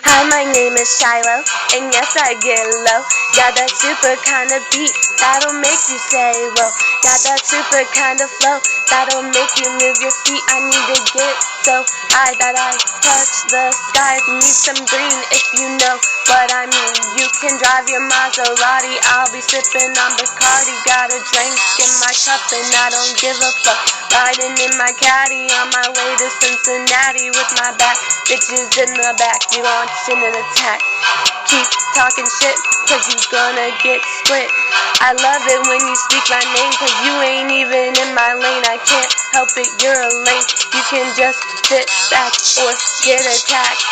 Hi, my name is Shiloh, and yes, I get low. Got that super kind of beat that'll make you say whoa. Got that super kind of flow that'll make you move your feet. I need to get so high that I touch the sky. Need some green if you know what I mean. You can drive your Maserati, I'll be sipping on Bacardi. Got a drink in my cup and I don't give a fuck. Riding in my caddy on my way to Cincinnati with my back bitches in the back. You launching an attack. Keep talking shit, cause you gonna get split. I love it when you speak my name, cause you ain't even in my lane. I can't help it, you're a lame. You can just sit back or get attacked.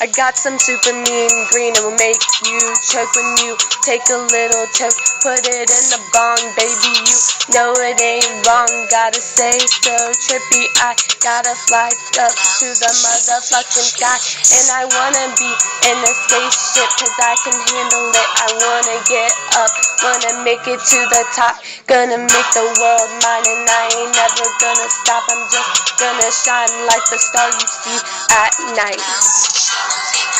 I got some super mean green, it will make you choke when you take a little choke. Put it in the bong, baby, you know it ain't wrong. Gotta say so trippy, I gotta fly up to the motherfucking sky. And I wanna be in a spaceship, cause I can handle it. I wanna get up, wanna make it to the top. Gonna make the world mine, and I ain't never gonna stop. I'm just gonna shine like the star you see at night.